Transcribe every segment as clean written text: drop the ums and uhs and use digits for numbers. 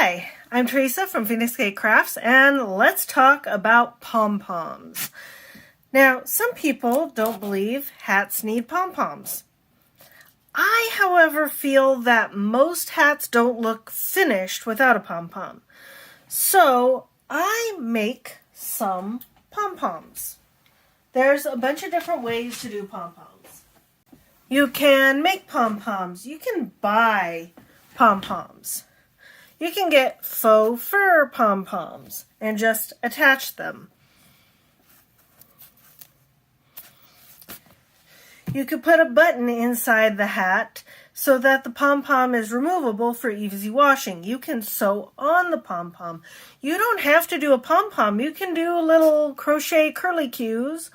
Hi, I'm Teresa from Phoenix Gate Crafts, and let's talk about pom-poms. Now, some people don't believe hats need pom-poms. I, however, feel that most hats don't look finished without a pom-pom. So, I make some pom-poms. There's a bunch of different ways to do pom-poms. You can make pom-poms. You can buy pom-poms. You can get faux fur pom-poms and just attach them. You could put a button inside the hat so that the pom-pom is removable for easy washing. You can sew on the pom-pom. You don't have to do a pom-pom. You can do little crochet curlicues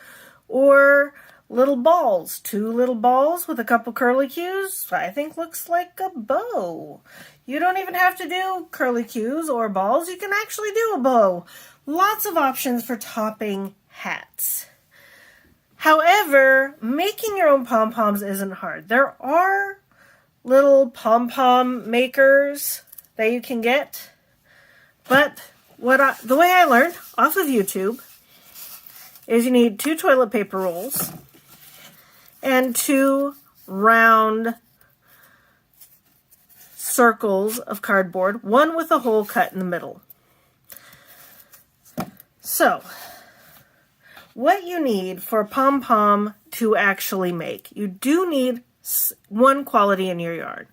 or little balls. 2 little balls with a couple curlicues, I think looks like a bow. You don't even have to do curlicues or balls. You can actually do a bow. Lots of options for topping hats. However, making your own pom-poms isn't hard. There are little pom-pom makers that you can get, but the way I learned off of YouTube is you need 2 toilet paper rolls and 2 round circles of cardboard, one with a hole cut in the middle. So, what you need for a pom-pom to actually make, you do need one quality in your yarn.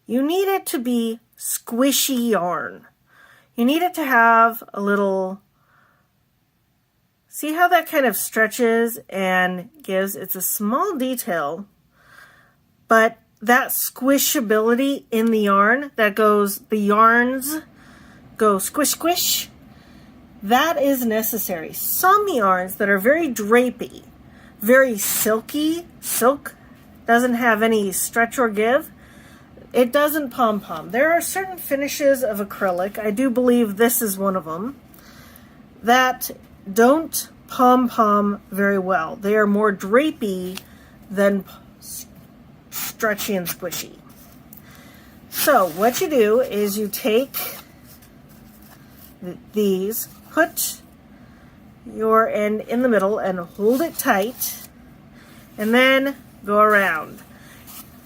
You need it to be squishy yarn. You need it to have a little, see how that kind of stretches and gives, it's a small detail, but that squishability in the yarn that goes, the yarns go squish squish, that is necessary. Some yarns that are very drapey, very silky, silk doesn't have any stretch or give, it doesn't pom-pom. There are certain finishes of acrylic, I do believe this is one of them, that don't pom-pom very well. They are more drapey than stretchy and squishy. So what you do is you take these, put your end in the middle and hold it tight, and then go around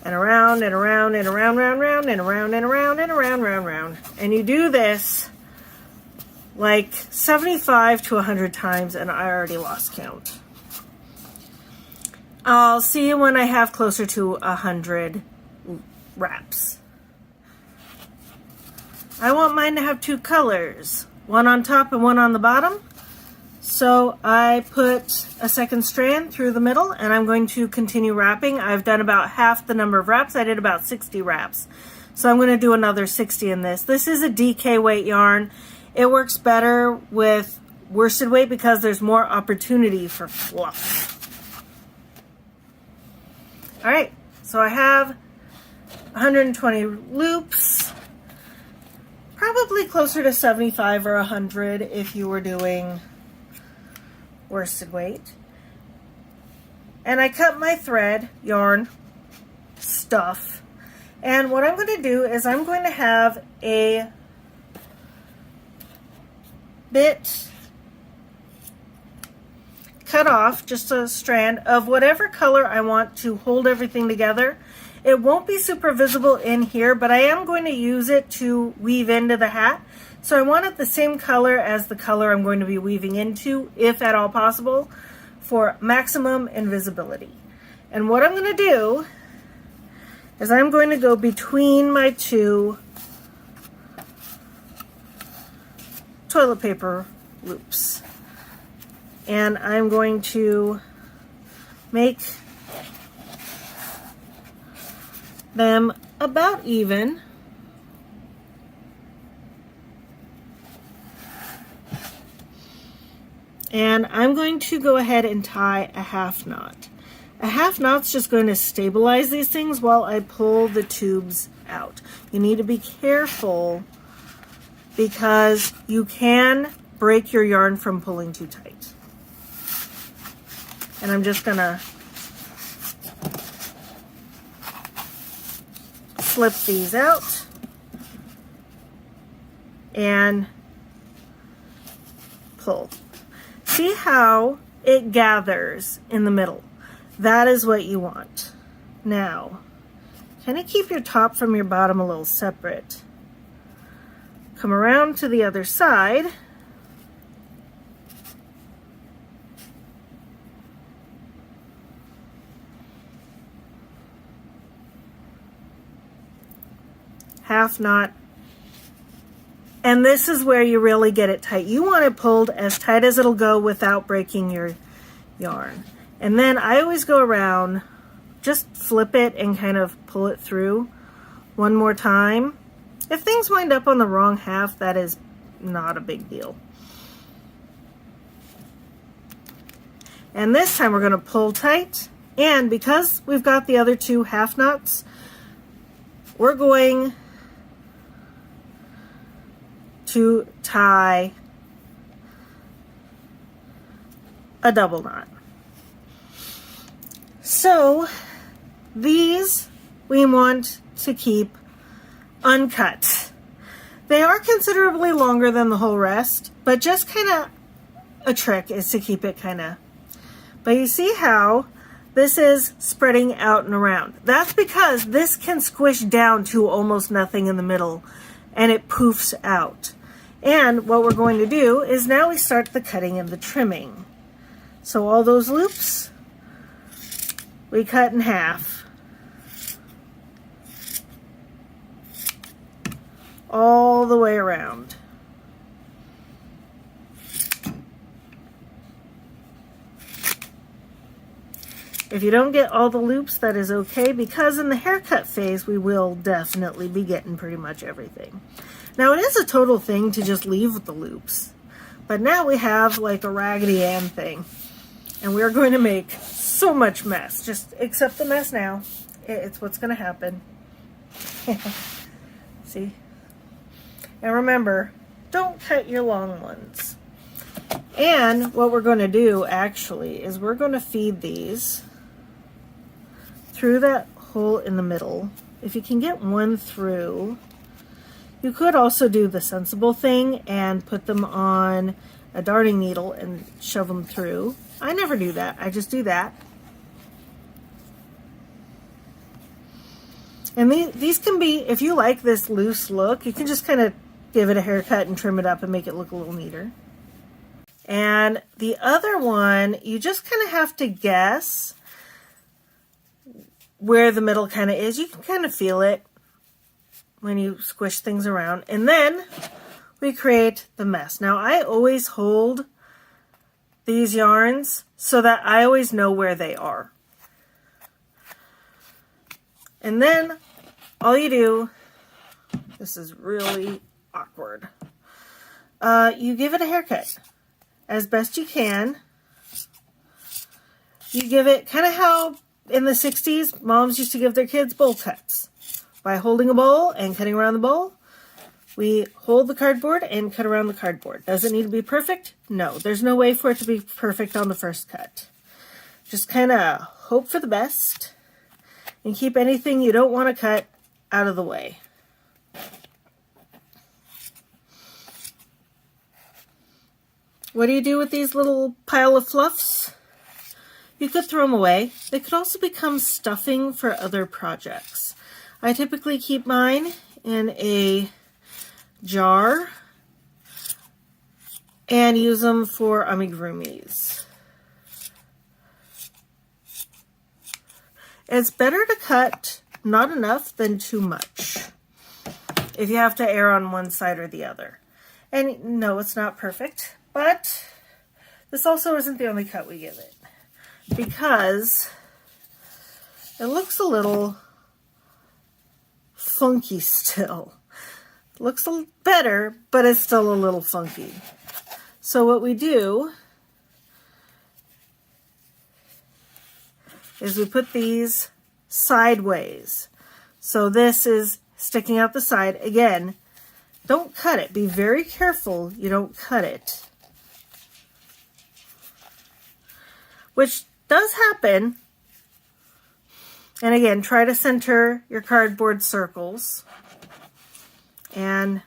and around and around and around, round, and around and around and around, round. And you do this like 75 to 100 times, and I already lost count. I'll see you when I have closer to 100 wraps. I want mine to have 2 colors, one on top and one on the bottom. So I put a second strand through the middle, and I'm going to continue wrapping. I've done about half the number of wraps. I did about 60 wraps. So I'm going to do another 60 in this. This is a DK weight yarn. It works better with worsted weight because there's more opportunity for fluff. Alright, so I have 120 loops, probably closer to 75 or 100 if you were doing worsted weight. And I cut my thread, yarn, stuff, and what I'm going to do is I'm going to have a bit cut off, just a strand of whatever color I want to hold everything together. It won't be super visible in here, but I am going to use it to weave into the hat. So I want it the same color as the color I'm going to be weaving into, if at all possible, for maximum invisibility. And what I'm going to do is I'm going to go between my 2 toilet paper loops. And I'm going to make them about even. And I'm going to go ahead and tie a half knot. A half knot's just going to stabilize these things while I pull the tubes out. You need to be careful because you can break your yarn from pulling too tight. And I'm just gonna slip these out. and pull. See how it gathers in the middle? That is what you want. Now, kind of keep your top from your bottom a little separate. Come around to the other side. Half knot. And this is where you really get it tight. You want it pulled as tight as it'll go without breaking your yarn. And then I always go around, just flip it and kind of pull it through one more time. If things wind up on the wrong half, that is not a big deal. And this time we're going to pull tight. And because we've got the other two half knots, we're going to tie a double knot. So these we want to keep uncut. They are considerably longer than the whole rest, but just kind of a trick is to keep it kind of, but you see how this is spreading out and around. That's because this can squish down to almost nothing in the middle and it poofs out. And what we're going to do is now we start the cutting and the trimming. So all those loops we cut in half. All the way around. If you don't get all the loops, that is okay, because in the haircut phase, we will definitely be getting pretty much everything. Now, it is a total thing to just leave with the loops, but now we have like a Raggedy Ann thing, and we're going to make so much mess. Just accept the mess now. It's what's going to happen. See? And remember, don't cut your long ones. And what we're going to do, actually, is we're going to feed these through that hole in the middle. If you can get one through, you could also do the sensible thing and put them on a darning needle and shove them through. I never do that. I just do that. And these can be, if you like this loose look, you can just kind of give it a haircut and trim it up and make it look a little neater. And the other one, you just kind of have to guess where the middle kind of is. You can kind of feel it when you squish things around. And then we create the mess. Now, I always hold these yarns so that I always know where they are. And then all you do, this is really awkward, you give it a haircut as best you can. You give it kind of how in the 60s moms used to give their kids bowl cuts. By holding a bowl and cutting around the bowl, we hold the cardboard and cut around the cardboard. Does it need to be perfect? No, there's no way for it to be perfect on the first cut. Just kind of hope for the best and keep anything you don't want to cut out of the way. What do you do with these little pile of fluffs? You could throw them away. They could also become stuffing for other projects. I typically keep mine in a jar and use them for amigurumis. It's better to cut not enough than too much if you have to err on one side or the other. And no, it's not perfect, but this also isn't the only cut we give it, because it looks a little funky still. It looks better, but it's still a little funky. So what we do is we put these sideways. So this is sticking out the side. Again, don't cut it. Be very careful you don't cut it. Which does happen. And again, try to center your cardboard circles and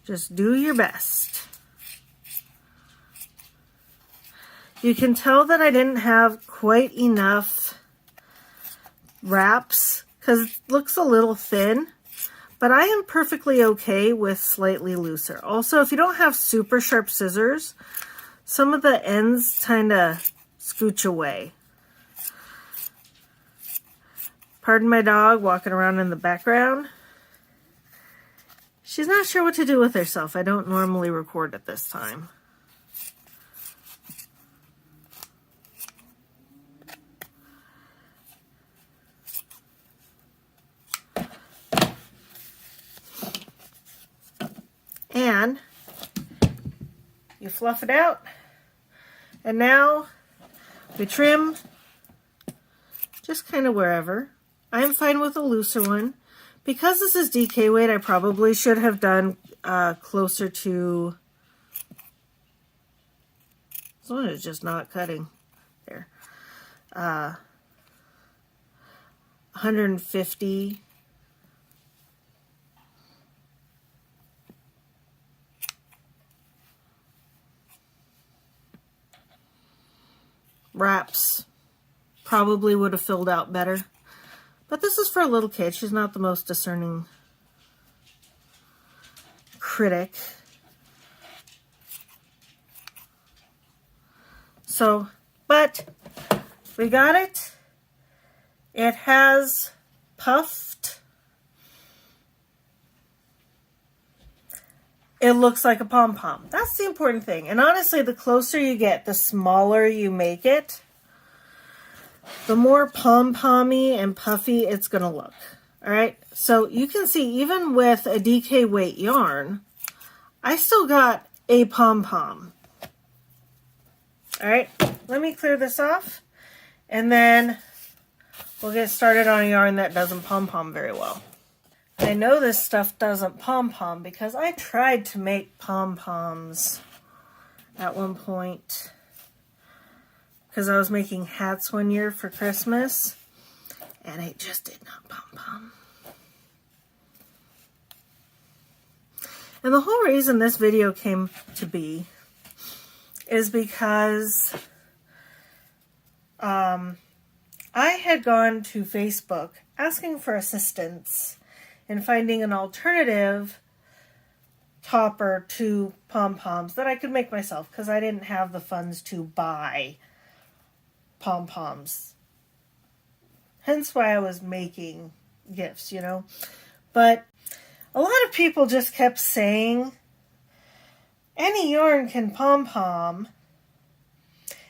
Just do your best. You can tell that I didn't have quite enough wraps because it looks a little thin, but I am perfectly okay with slightly looser. Also, if you don't have super sharp scissors, some of the ends kind of scooch away. Pardon my dog walking around in the background. She's not sure what to do with herself. I don't normally record at this time. And you fluff it out, and now we trim just kind of wherever. I'm fine with a looser one. Because this is DK weight, I probably should have done closer to, this one is just not cutting there, 150. Wraps probably would have filled out better. But this is for a little kid. She's not the most discerning critic. So, but we got it. It has puffed. It looks like a pom-pom. That's the important thing. And honestly, the closer you get, the smaller you make it, the more pom-pommy and puffy it's going to look. All right. So you can see even with a DK weight yarn, I still got a pom-pom. All right. Let me clear this off and then we'll get started on a yarn that doesn't pom-pom very well. I know this stuff doesn't pom-pom because I tried to make pom-poms at one point because I was making hats one year for Christmas and it just did not pom-pom. And the whole reason this video came to be is because I had gone to Facebook asking for assistance in finding an alternative topper to pom-poms that I could make myself because I didn't have the funds to buy pom-poms. Hence why I was making gifts, you know. But a lot of people just kept saying, any yarn can pom-pom,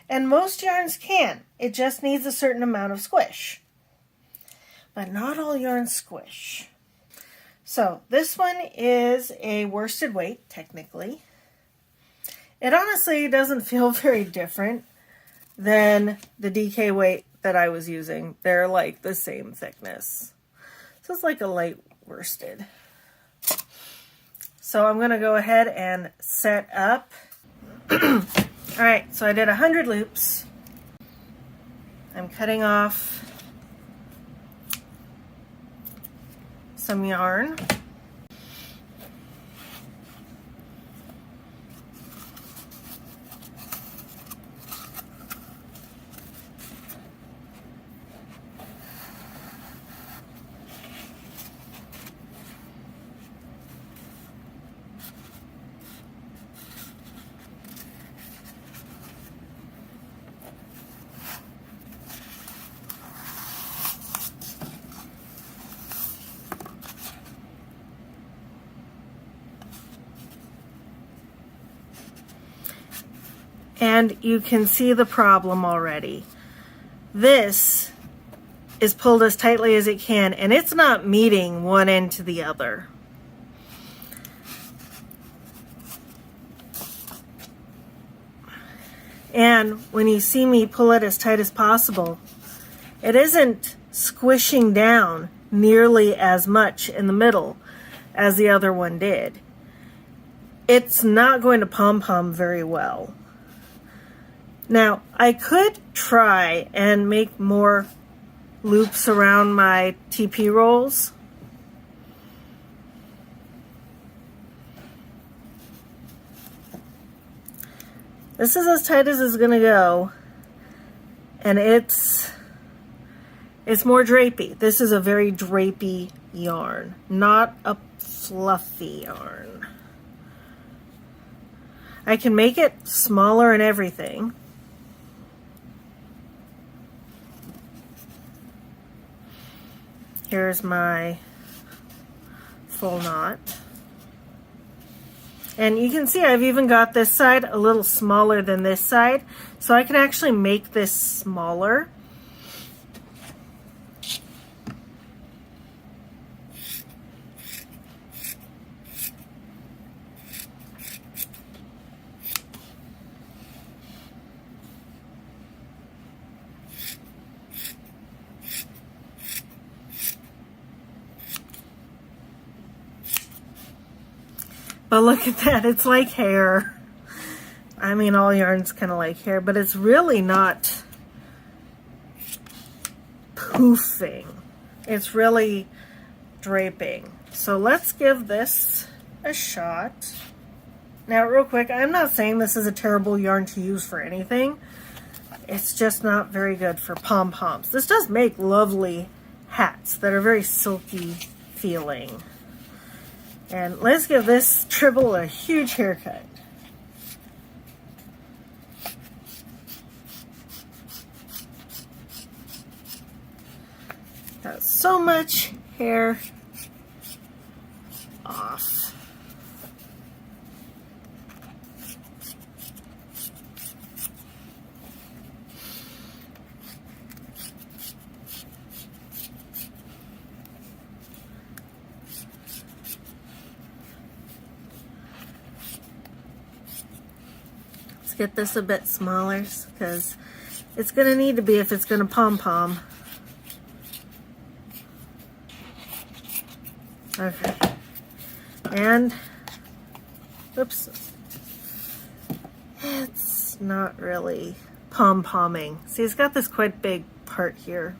and most yarns can. It just needs a certain amount of squish. But not all yarns squish. So this one is a worsted weight, technically. It honestly doesn't feel very different than the DK weight that I was using. They're like the same thickness. So it's like a light worsted. So I'm going to go ahead and set up. Alright, so I did 100 loops. I'm cutting off some yarn. And you can see the problem already. This is pulled as tightly as it can, and it's not meeting one end to the other. And when you see me pull it as tight as possible, it isn't squishing down nearly as much in the middle as the other one did. It's not going to pom-pom very well. Now, I could try and make more loops around my TP rolls. This is as tight as it's gonna go, and it's more drapey. This is a very drapey yarn, not a fluffy yarn. I can make it smaller and everything. Here's my full knot. And you can see I've even got this side a little smaller than this side, so I can actually make this smaller. But look at that, it's like hair. I mean, all yarn's kind of like hair, but it's really not poofing. It's really draping. So let's give this a shot. Now, real quick, I'm not saying this is a terrible yarn to use for anything. It's just not very good for pom-poms. This does make lovely hats that are very silky feeling. And let's give this Tribble a huge haircut. Got so much hair off. Get this a bit smaller because it's going to need to be if it's going to pom-pom. Okay. And, oops, it's not really pom-pomming. See, it's got this quite big part here.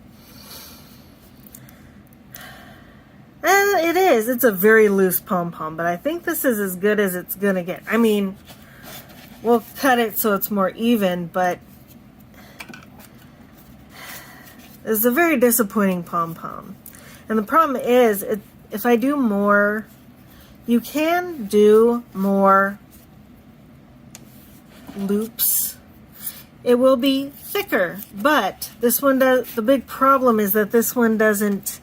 And it is. It's a very loose pom-pom, but I think this is as good as it's going to get. I mean, we'll cut it so it's more even, but it's a very disappointing pom-pom. And the problem is, if I do more, you can do more loops. It will be thicker, but this one does. The big problem is that this one doesn't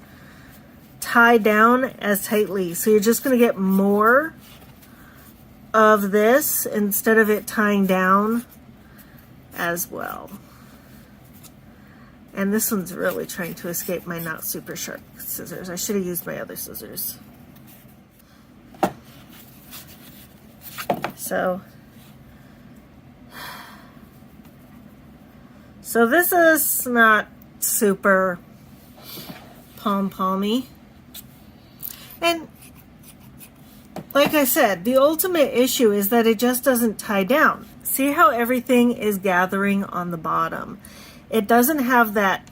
tie down as tightly. So you're just going to get more of this instead of it tying down as well. And this one's really trying to escape my not super sharp scissors. I should have used my other scissors. So this is not super pom-pommy. And like I said, the ultimate issue is that it just doesn't tie down. See how everything is gathering on the bottom? It doesn't have that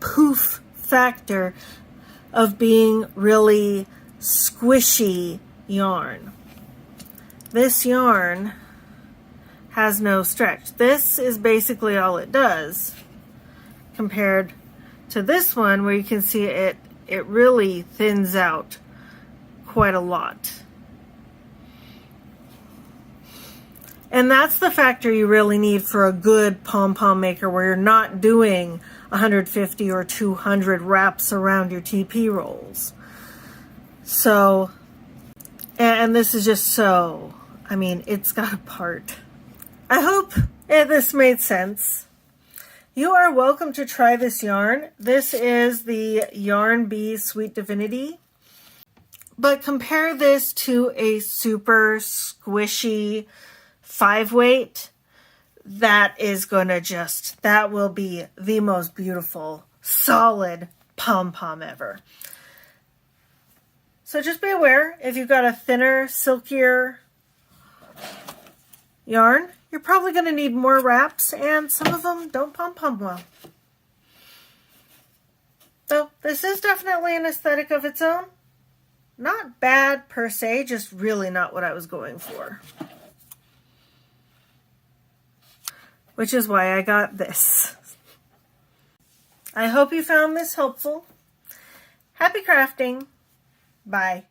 poof factor of being really squishy yarn. This yarn has no stretch. This is basically all it does compared to this one where you can see it really thins out quite a lot. And that's the factor you really need for a good pom-pom maker where you're not doing 150 or 200 wraps around your TP rolls. So, and this is just so, I mean, it's got a part. I hope this made sense. You are welcome to try this yarn. This is the Yarn Bee Sweet Divinity. But compare this to a super squishy 5-weight, that is going to that will be the most beautiful, solid pom-pom ever. So just be aware, if you've got a thinner, silkier yarn, you're probably going to need more wraps, and some of them don't pom-pom well. So this is definitely an aesthetic of its own. Not bad per se, just really not what I was going for. which is why I got this. I hope you found this helpful. Happy crafting. Bye.